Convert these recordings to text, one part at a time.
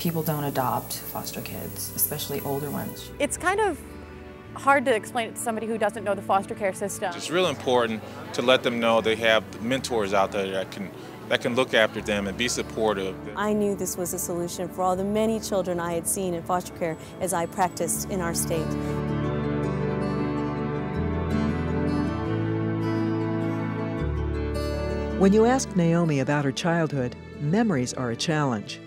people don't adopt foster kids, especially older ones. It's kind of hard to explain it to somebody who doesn't know the foster care system. It's really important to let them know they have mentors out there that can look after them and be supportive. I knew this was a solution for all the many children I had seen in foster care as I practiced in our state. When you ask Naomi about her childhood, memories are a challenge.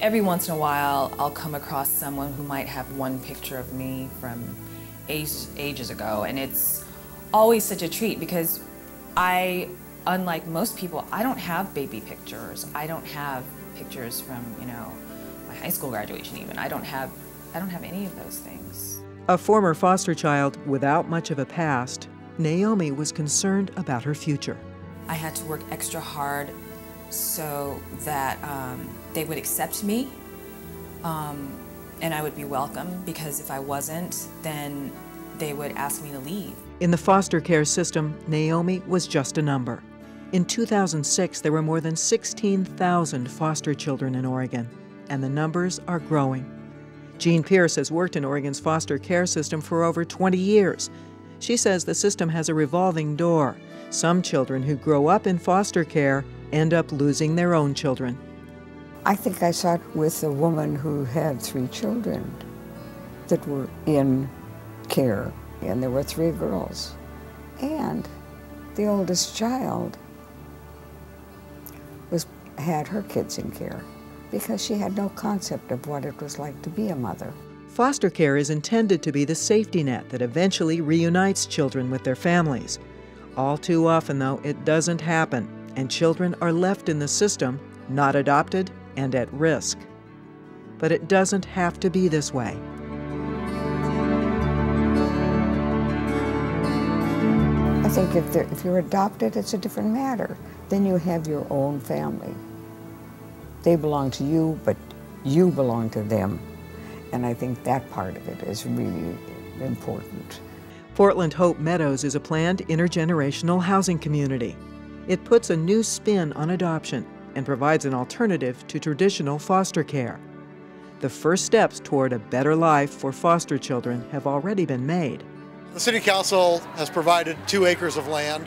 Every once in a while, I'll come across someone who might have one picture of me from ages ago, and it's always such a treat because unlike most people, I don't have baby pictures. I don't have pictures from, my high school graduation even. I don't have any of those things. A former foster child without much of a past, Naomi was concerned about her future. I had to work extra hard so that they would accept me and I would be welcome, because if I wasn't, then they would ask me to leave. In the foster care system, Naomi was just a number. In 2006, there were more than 16,000 foster children in Oregon, and the numbers are growing. Jean Pierce has worked in Oregon's foster care system for over 20 years. She says the system has a revolving door. Some children who grow up in foster care end up losing their own children. I think I sat with a woman who had 3 children that were in care, and there were 3 girls. And the oldest child had her kids in care because she had no concept of what it was like to be a mother. Foster care is intended to be the safety net that eventually reunites children with their families. All too often, though, it doesn't happen, and children are left in the system, not adopted and at risk. But it doesn't have to be this way. I think if you're adopted, it's a different matter. Then you have your own family. They belong to you, but you belong to them. And I think that part of it is really important. Portland Hope Meadows is a planned intergenerational housing community. It puts a new spin on adoption and provides an alternative to traditional foster care. The first steps toward a better life for foster children have already been made. The City Council has provided 2 acres of land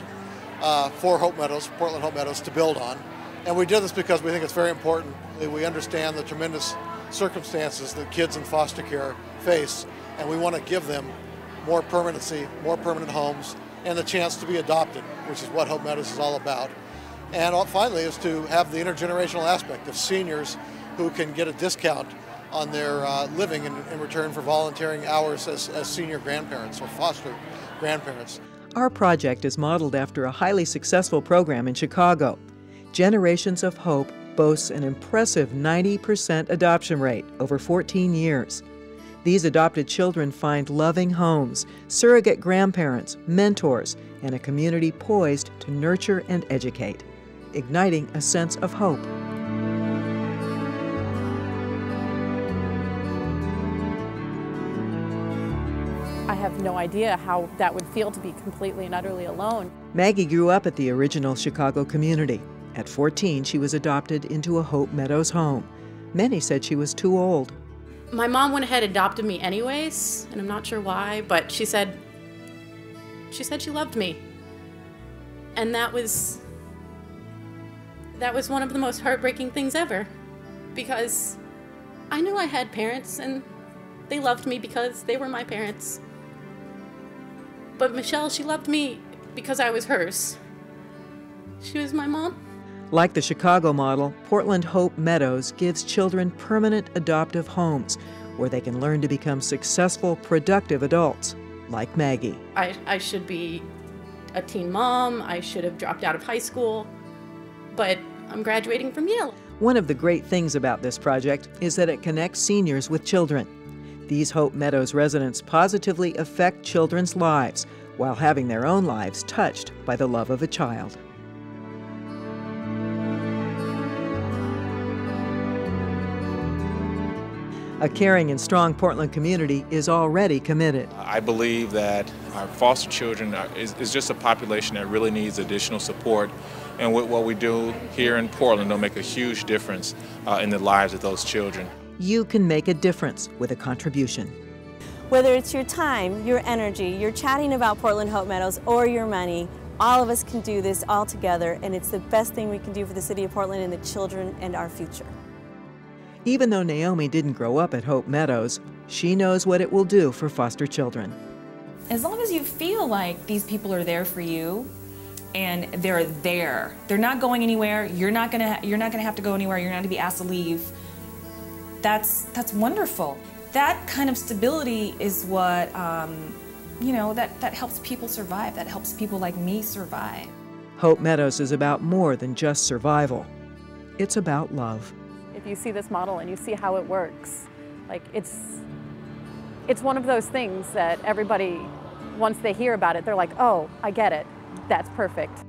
for Hope Meadows, Portland Hope Meadows, to build on. And we did this because we think it's very important that we understand the tremendous circumstances that kids in foster care face, and we want to give them more permanency, more permanent homes, and the chance to be adopted, which is what Hope Meadows is all about. And finally is to have the intergenerational aspect of seniors who can get a discount on their living in return for volunteering hours as senior grandparents or foster grandparents. Our project is modeled after a highly successful program in Chicago. Generations of Hope boasts an impressive 90% adoption rate over 14 years. These adopted children find loving homes, surrogate grandparents, mentors, and a community poised to nurture and educate, igniting a sense of hope. I have no idea how that would feel to be completely and utterly alone. Maggie grew up at the original Chicago community. At 14, she was adopted into a Hope Meadows home. Many said she was too old. My mom went ahead and adopted me anyways, and I'm not sure why, but she said she loved me. And that was one of the most heartbreaking things ever, because I knew I had parents and they loved me because they were my parents. But Michelle, she loved me because I was hers. She was my mom. Like the Chicago model, Portland Hope Meadows gives children permanent adoptive homes where they can learn to become successful, productive adults, like Maggie. I should be a teen mom. I should have dropped out of high school, but I'm graduating from Yale. One of the great things about this project is that it connects seniors with children. These Hope Meadows residents positively affect children's lives while having their own lives touched by the love of a child. A caring and strong Portland community is already committed. I believe that our foster children is just a population that really needs additional support. And with what we do here in Portland, it'll make a huge difference in the lives of those children. you can make a difference with a contribution. Whether it's your time, your energy, you're chatting about Portland Hope Meadows, or your money, all of us can do this all together, and it's the best thing we can do for the city of Portland and the children and our future. Even though Naomi didn't grow up at Hope Meadows, she knows what it will do for foster children. As long as you feel like these people are there for you and they're there, they're not going anywhere, you're not gonna have to go anywhere, you're not gonna be asked to leave, that's wonderful. That kind of stability is what, you know, that helps people survive, that helps people like me survive. Hope Meadows is about more than just survival. It's about love. If you see this model and you see how it works, like it's one of those things that everybody, once they hear about it, they're like, oh, I get it. That's perfect.